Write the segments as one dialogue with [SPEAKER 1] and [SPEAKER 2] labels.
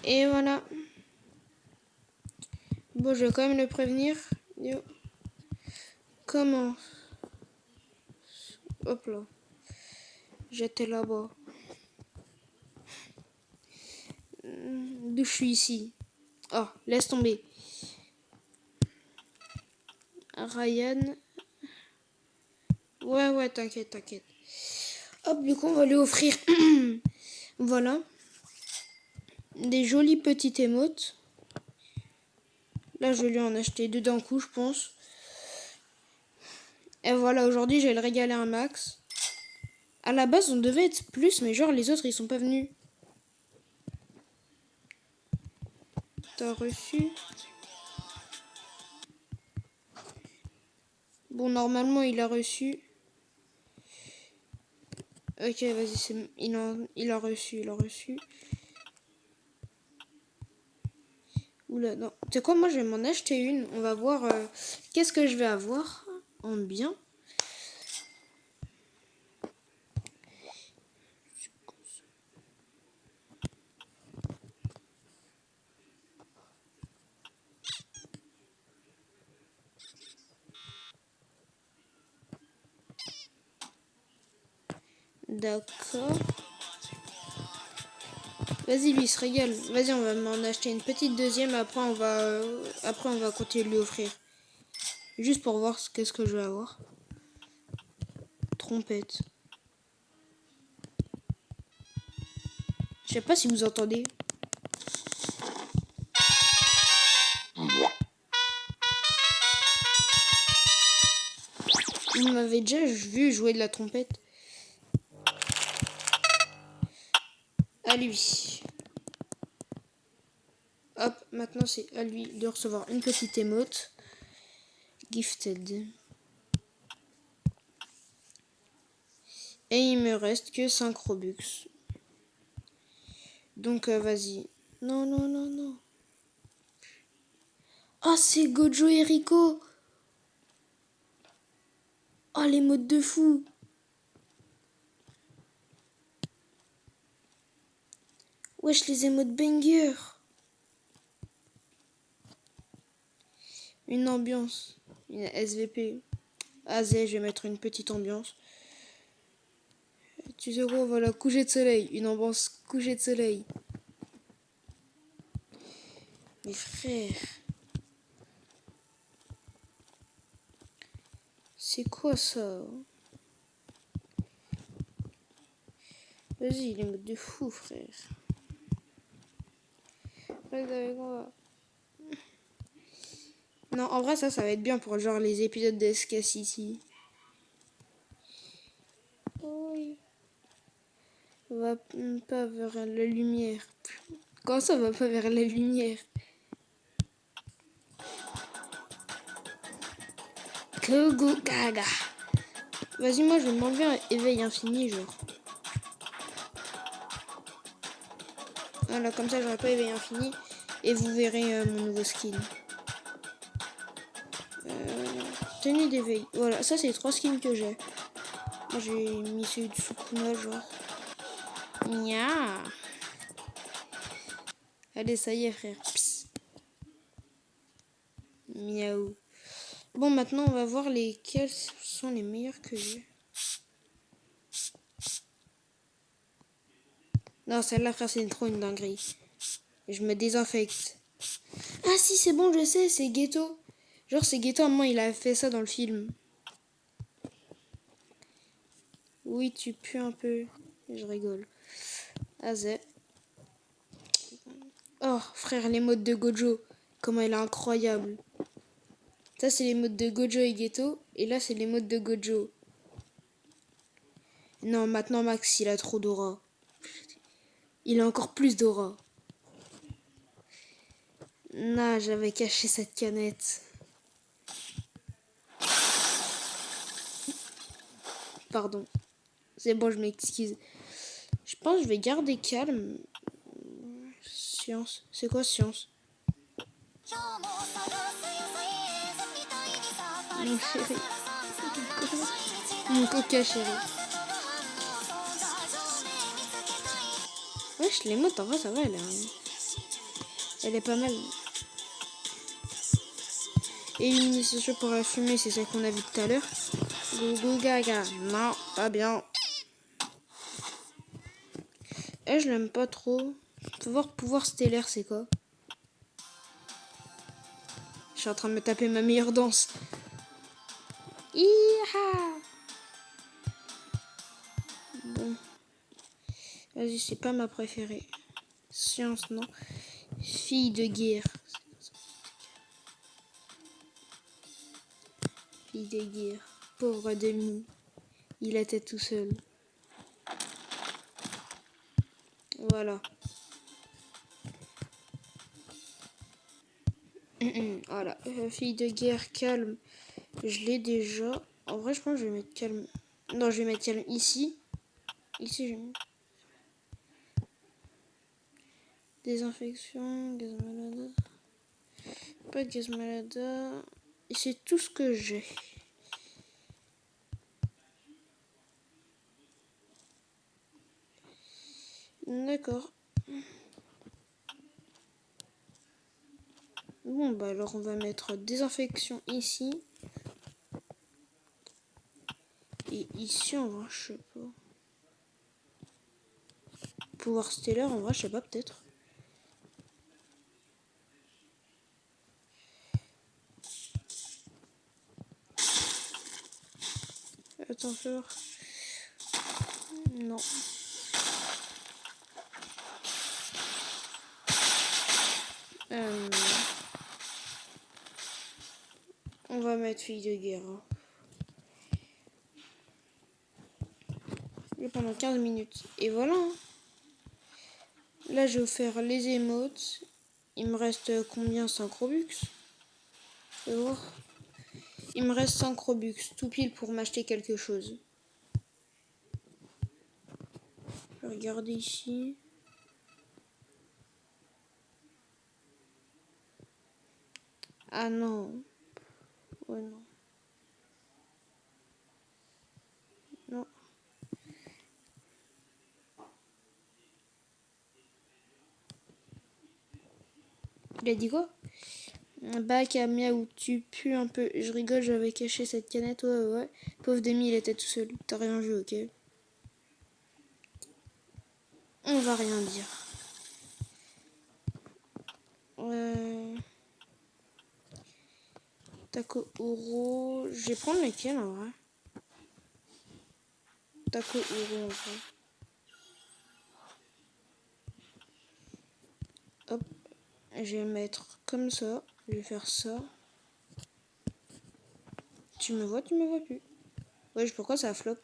[SPEAKER 1] Et voilà. Bon, je vais quand même le prévenir. Yo. Comment? Hop là. J'étais là-bas. D'où je suis ici? Oh, laisse tomber. Ryan. Ouais, t'inquiète. Hop, du coup, on va lui offrir. Voilà. Des jolies petites émotes. Là, je vais lui en acheter 2 d'un coup, je pense. Et voilà, aujourd'hui, je vais le régaler un max. À la base, on devait être plus, mais genre, les autres, ils sont pas venus. T'as reçu? Bon, normalement, il a reçu. Ok, vas-y, il a reçu. Oula, non. Tu sais quoi, moi, je vais m'en acheter une. On va voir qu'est-ce que je vais avoir en bien. D'accord. Vas-y, lui, il se régale. Vas-y, on va m'en acheter une petite deuxième. Après, on va continuer de lui offrir. Juste pour voir qu'est-ce que je vais avoir. Trompette. Je sais pas si vous entendez. Il m'avait déjà vu jouer de la trompette. À lui. Hop, maintenant c'est à lui de recevoir une petite émote. Gifted. Et il me reste que 5 Robux. Donc vas-y. Non. Ah, c'est Gojo et Rico. Oh, les modes de fou. Wesh, les émotes banger. Une ambiance. Une SVP. AZ, je vais mettre une petite ambiance. Tu sais quoi, voilà, coucher de soleil. Une ambiance coucher de soleil. Mes frères. C'est quoi ça? Vas-y, les modes de fou, frère. Reste avec moi. Non, en vrai, ça va être bien pour genre les épisodes de SK City. Oui. Va pas vers la lumière. Comment ça va pas vers la lumière? Kogo Gaga. Vas-y, moi je vais m'enlever un éveil infini, genre. Voilà, comme ça j'aurai pas éveil infini. Et vous verrez mon nouveau skin. Tenue d'éveil. Voilà, ça c'est les 3 skins que j'ai. Moi j'ai mis celui de Sukuna, genre. Nya. Allez, ça y est, frère. Psst. Miaou. Bon, maintenant on va voir lesquels sont les meilleurs que j'ai. Non, celle-là, frère, c'est trop une dinguerie. Et je me désinfecte. Ah si, c'est bon, je sais, c'est Ghetto. Genre, c'est Ghetto, à un moment, il a fait ça dans le film. Oui, tu pues un peu. Je rigole. Azé. Oh, frère, les modes de Gojo. Comment elle est incroyable. Ça, c'est les modes de Gojo et Ghetto. Et là, c'est les modes de Gojo. Non, maintenant, Max, il a trop d'aura. Il a encore plus d'aura. Non, j'avais caché cette canette. Pardon. C'est bon, je m'excuse. Je pense que je vais garder calme. Science. C'est quoi science? Mon chéri. Mon coca chéri. Wesh, les mots, en vrai, ça va, là. Elle est pas mal. Élimination pour la fumée, c'est celle qu'on a vue tout à l'heure. Gougou gaga. Non, pas bien. Je l'aime pas trop. Faut voir pouvoir stellaire, c'est quoi? Je suis en train de me taper ma meilleure danse. Iha. Bon. Vas-y, c'est pas ma préférée. Science, non. Fille de guerre. Fille de guerre. Pauvre Demi. Il était tout seul. Voilà. Voilà. Fille de guerre, calme. Je l'ai déjà. En vrai, je pense que je vais mettre calme. Non, je vais mettre calme ici. Ici, je vais mettre désinfection, gaz malada. Pas de gaz malada. Et c'est tout ce que j'ai. D'accord. Bon, bah alors on va mettre désinfection ici. Et ici, en vrai, je sais pas. Pouvoir stellaire, en vrai, je sais pas, peut-être. Attends, fais voir. Non. On va mettre fille de guerre. Hein. Et pendant 15 minutes. Et voilà. Hein. Là, je vais faire les émotes. Il me reste combien? 5 Robux? Je vais voir. Il me reste 5 Robux. Tout pile pour m'acheter quelque chose. Je vais regarder ici. Ah non. Ouais, non. Non. Il a dit quoi? Bac à miaou, tu pues un peu. Je rigole, j'avais caché cette canette. Ouais. Pauvre Demi, il était tout seul. T'as rien vu, ok? On va rien dire. Taco Oro. Je vais prendre lequel en vrai? Taco Oro en vrai. Hop. Je vais mettre comme ça. Je vais faire ça. Tu me vois plus. Ouais, pourquoi ça flop?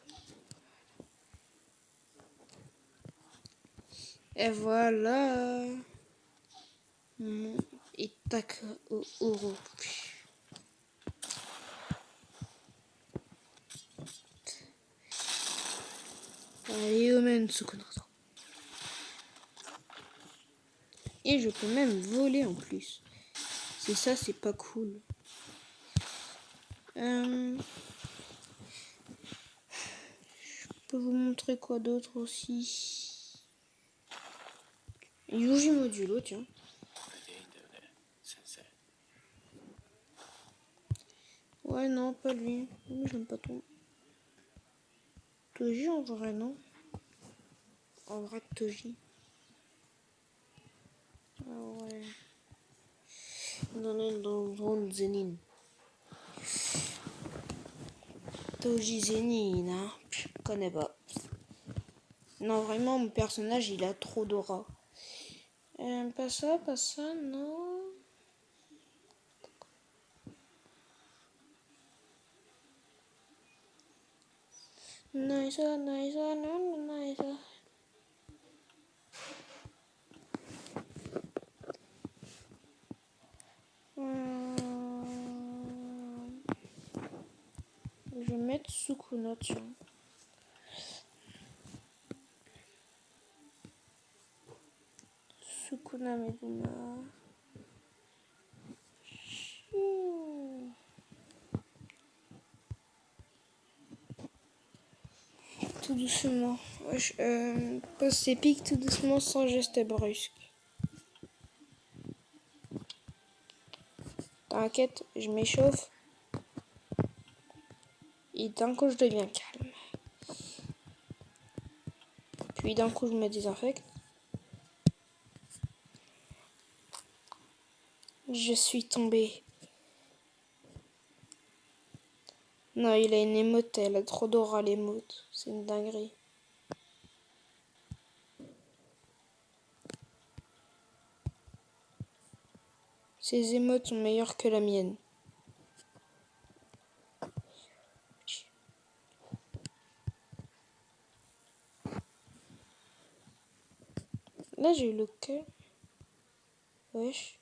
[SPEAKER 1] Et voilà. Et tac Oro. Allez, Omen Tsukunato. Et je peux même voler en plus. C'est ça, c'est pas cool. Je peux vous montrer quoi d'autre aussi. Yuji Modulo, tiens. Ouais, non, pas lui. Lui, j'aime pas trop. Toji, en vrai, non. En vrai, Toji. Ah ouais. Dans Zenin. Toji Zenin, hein. Je connais pas. Non, vraiment, mon personnage, il a trop d'aura. Pas ça, non. Nice, nice. Je vais mettre Sukuna, tiens. Sukuna Meguma. Tout doucement. Poste épique tout doucement sans geste brusque. T'inquiète, je m'échauffe. Et d'un coup, je deviens calme. Puis d'un coup, je me désinfecte. Je suis tombée. Non, il a une émote, elle a trop d'aura l'émote. C'est une dinguerie. Ses émotes sont meilleures que la mienne. Là, j'ai eu le cœur. Wesh.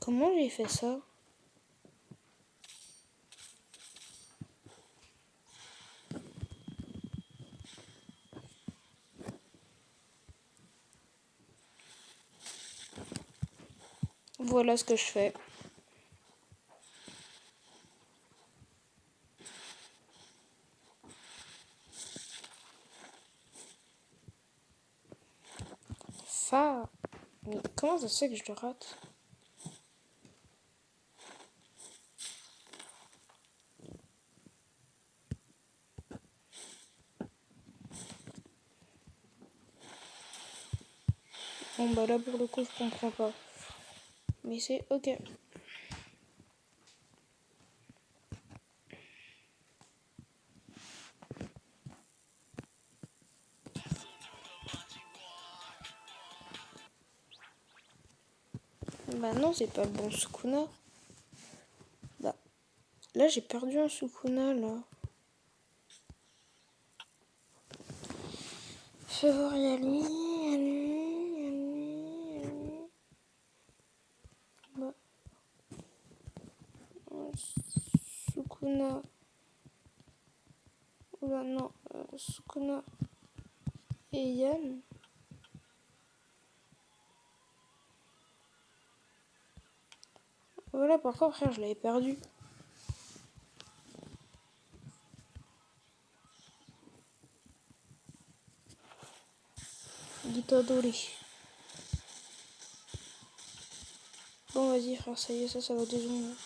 [SPEAKER 1] Comment j'ai fait ça? Voilà ce que je fais. Ça. Mais comment ça se fait que je le rate? Bon bah là pour le coup je comprends pas. Mais c'est ok. Bah non, c'est pas le bon Sukuna. Bah là j'ai perdu un Sukuna là. Fais voir, il y a lui, il y a lui, il y a lui, il y a lui. Bah, Sukuna. Oula non, Sukuna et Yann. Voilà pourquoi frère je l'avais perdu. Guitadori. Bon vas-y frère, ça y est, ça va dézoomer.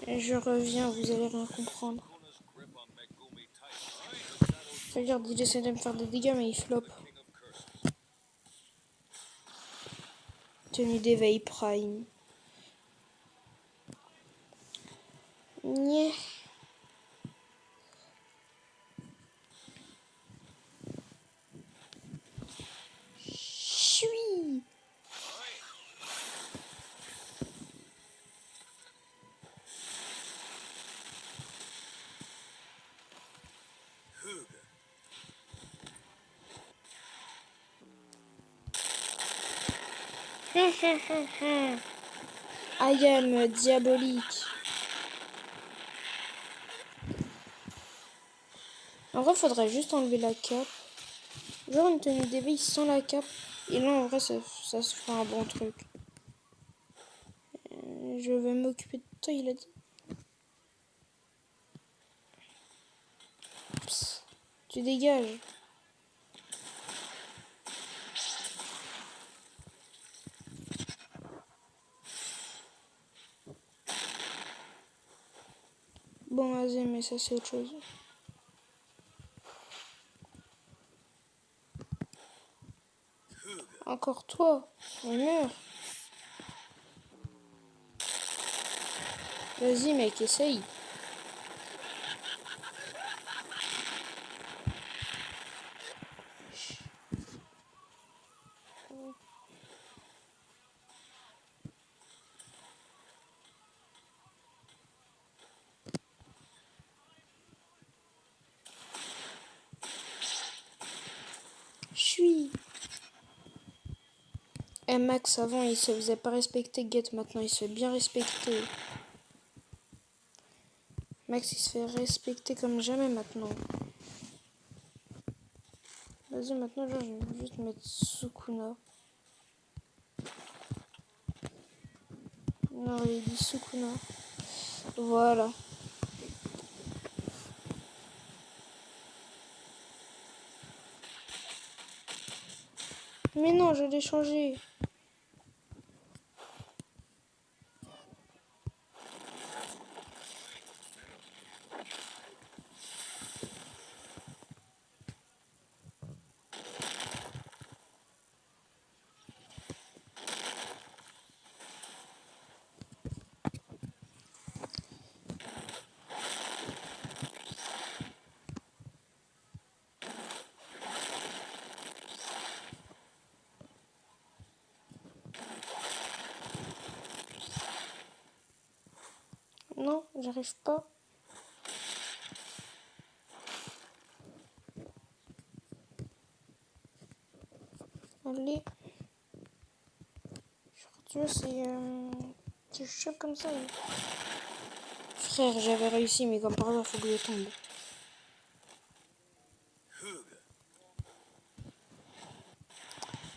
[SPEAKER 1] Je reviens, vous allez rien comprendre. Regarde, il essaie de me faire des dégâts mais il flop. Tenue d'éveil prime. Nyeh. Chui. I am diabolique. En vrai, faudrait juste enlever la cape. Genre une tenue d'éveil sans la cape. Et là, en vrai, ça se fera un bon truc. Je vais m'occuper de toi, il a dit. Psst, tu dégages. Bon, vas-y, mais ça, c'est autre chose. Encore toi. Mais meurs. Vas-y, mec, essaye. Chui. Eh Max, avant, il se faisait pas respecter, Get, maintenant, il se fait bien respecter. Max, il se fait respecter comme jamais maintenant. Vas-y, maintenant, genre, je vais juste mettre Sukuna. Non, il dit Sukuna. Voilà. Mais non, je l'ai changé. Non, j'arrive pas. Allez. Tu vois, c'est chaud comme ça. Frère, j'avais réussi, mais comme par hasard, faut que je tombe.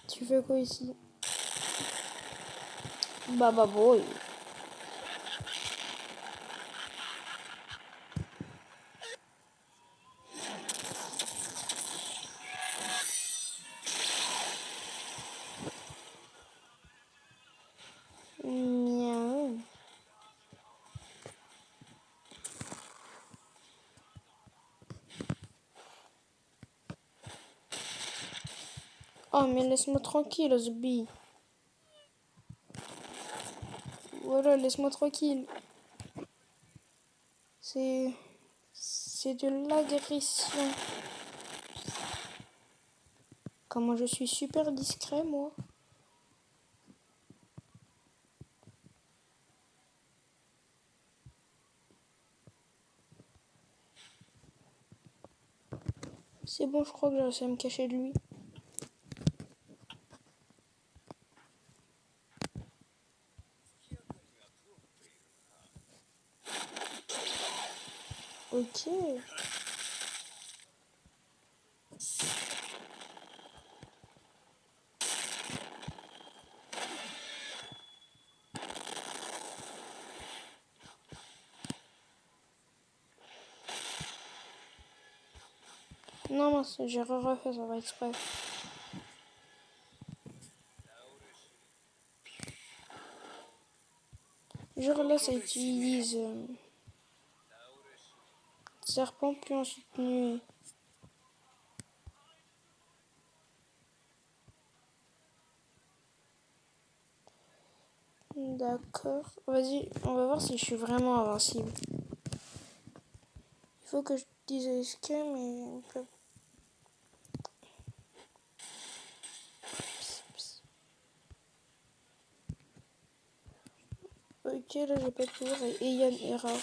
[SPEAKER 1] Tu fais quoi ici? Baba boy. Miaou. Oh, mais laisse-moi tranquille, Zbi. Voilà, laisse-moi tranquille. C'est de l'agression. Comment je suis super discret, moi. C'est bon, je crois que j'ai réussi à me cacher de lui. Ok. Non, mince, j'ai refait, ça va exprès. Genre là, ça utilise serpent puis ensuite nuée. D'accord. Vas-y, on va voir si je suis vraiment invincible. Il faut que je dise SK, mais... Ok, là, j'ai pas de pouvoir. Et il y a une erreur.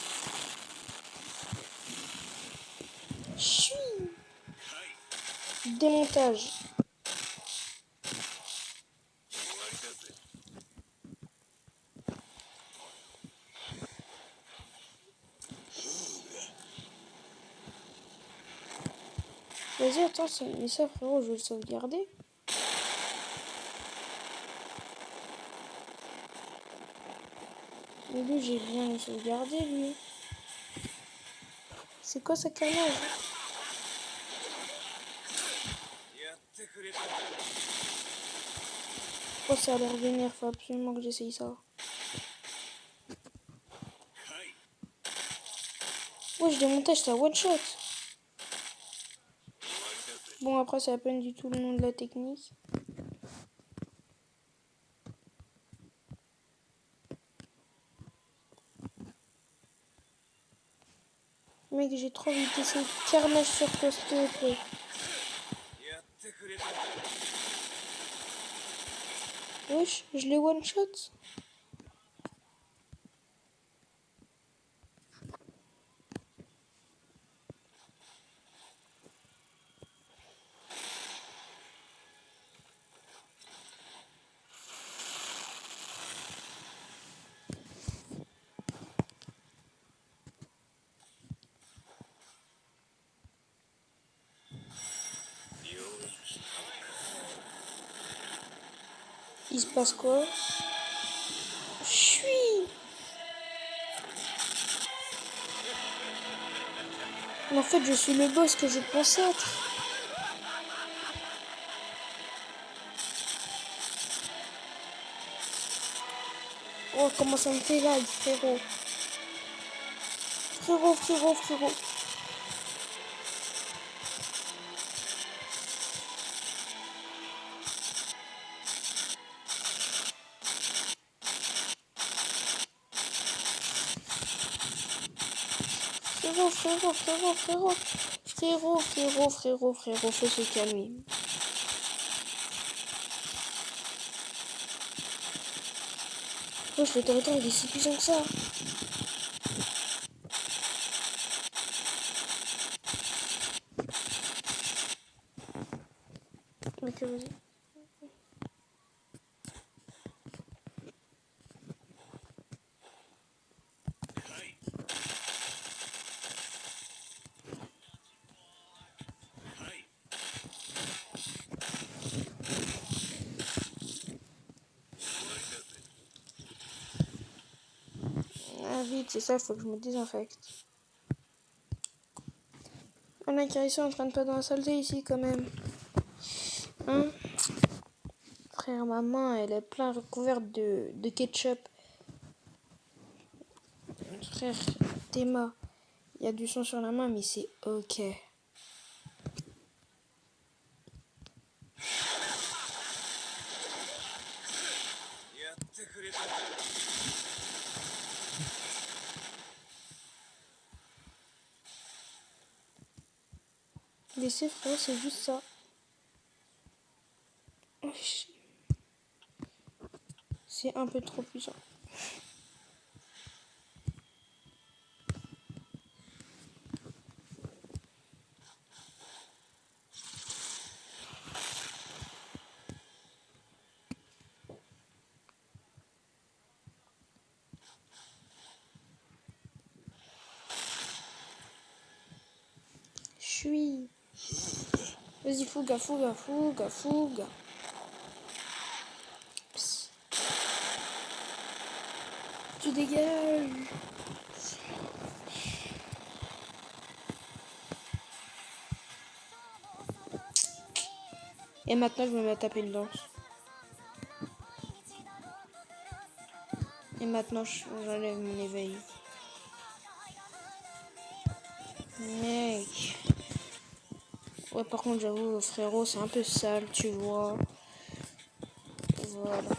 [SPEAKER 1] Chut. Démontage. Vas-y, attends, mais ça, frérot, je vais le sauvegarder. Mais lui, j'ai bien le sauvegardé, lui. C'est quoi sa carnage? Oh, ça a l'air vénère, faut absolument que j'essaye ça. Ouais, je démontage, ça one shot. Bon, après, c'est à peine du tout le nom de la technique. Mec, j'ai trop envie d'essayer carnage sur toi, s'il te plaît. Wesh, je l'ai one shot. Il se passe quoi? Je suis. Mais en fait, je suis le boss que je pensais être. Oh, comment ça me fait là, frérot. Frérot. Frérot, faut se calmer. Wesh, le territoire il est si puissant que ça. Ok, vas-y. Ah vite, c'est ça, faut que je me désinfecte. On a Carissa, on traîne pas dans la saleté ici quand même. Hein? Frère, ma main, elle est plein recouverte de ketchup. Frère, Théma, il y a du sang sur la main, mais c'est ok. Laissez, frère, c'est juste ça. C'est un peu trop puissant. Je suis. Vas-y, fouga. Psst. Tu dégages. Et maintenant, je me mets à taper le lance. Et maintenant, j'enlève mon éveil. Mec. Ouais, par contre, j'avoue, frérot, c'est un peu sale, tu vois. Voilà.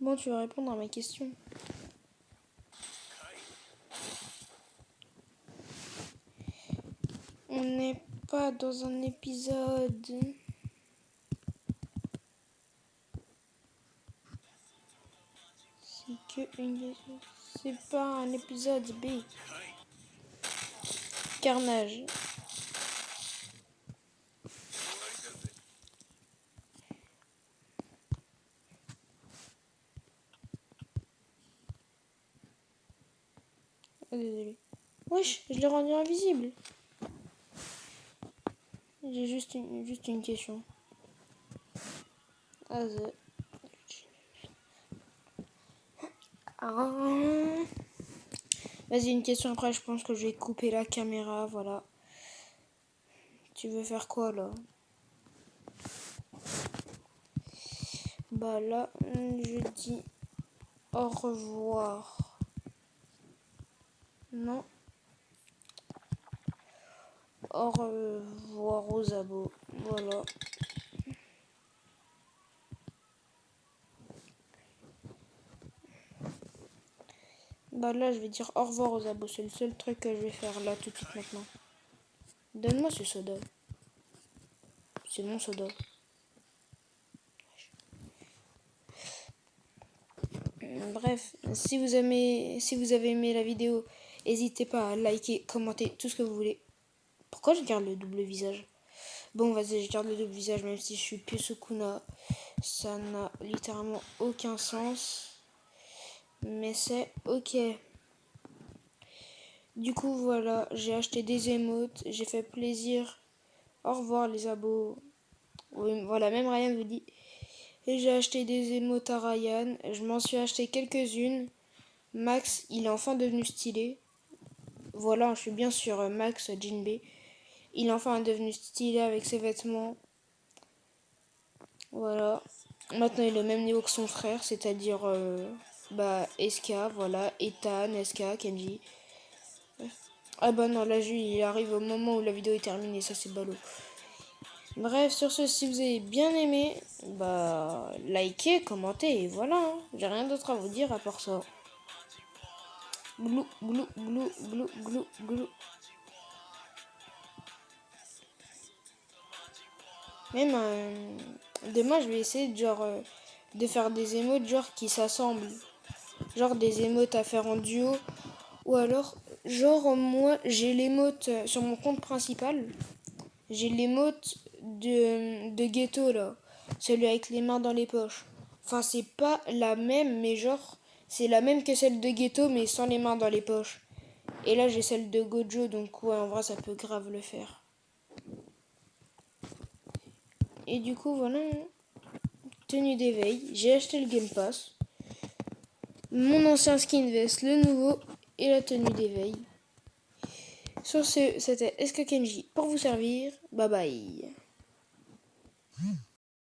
[SPEAKER 1] Bon, tu vas répondre à ma question. On n'est pas dans un épisode. C'est que une. C'est pas un épisode B. Carnage. Oh, désolé. Wesh, je l'ai rendu invisible. J'ai juste une question. Ah, Vas-y, une question après, je pense que je vais couper la caméra, voilà. Tu veux faire quoi là? Bah là, je dis au revoir. Non. Au revoir aux abos. Voilà. Bah là, je vais dire au revoir aux abos. C'est le seul truc que je vais faire là tout de suite maintenant. Donne-moi ce soda. C'est mon soda. Bref, si vous avez aimé la vidéo, n'hésitez pas à liker, commenter, tout ce que vous voulez. Pourquoi je garde le double visage? Bon, vas-y, je garde le double visage même si je suis plus Sukuna. Ça n'a littéralement aucun sens. Mais c'est ok. Du coup, voilà, j'ai acheté des émotes. J'ai fait plaisir Au revoir les abos. Oui, voilà, même Ryan vous dit. Et j'ai acheté des émotes à Ryan. Je m'en suis acheté quelques-unes. Max, il est enfin devenu stylé. Voilà, je suis bien sur Max Jinbe. Il est enfin devenu stylé avec ses vêtements. Voilà. Maintenant, il est au même niveau que son frère, c'est-à-dire SK, voilà, Ethan, SK, Kenji. Ah bah non, là, il arrive au moment où la vidéo est terminée, ça c'est ballot. Bref, sur ce, si vous avez bien aimé, bah, likez, commentez, et voilà, hein. J'ai rien d'autre à vous dire à part ça. Glou, glou, glou, glou, glou, glou. Même, demain, je vais essayer de faire des émotes genre qui s'assemblent. Genre des émotes à faire en duo. Ou alors, genre moi, j'ai l'émote sur mon compte principal. J'ai l'émote de ghetto là. Celui avec les mains dans les poches. Enfin, c'est pas la même, mais genre, c'est la même que celle de ghetto, mais sans les mains dans les poches. Et là, j'ai celle de Gojo, donc ouais, en vrai, ça peut grave le faire. Et du coup, voilà, tenue d'éveil. J'ai acheté le Game Pass. Mon ancien skin vest, le nouveau et la tenue d'éveil. Sur ce, c'était SK Kenji pour vous servir. Bye bye.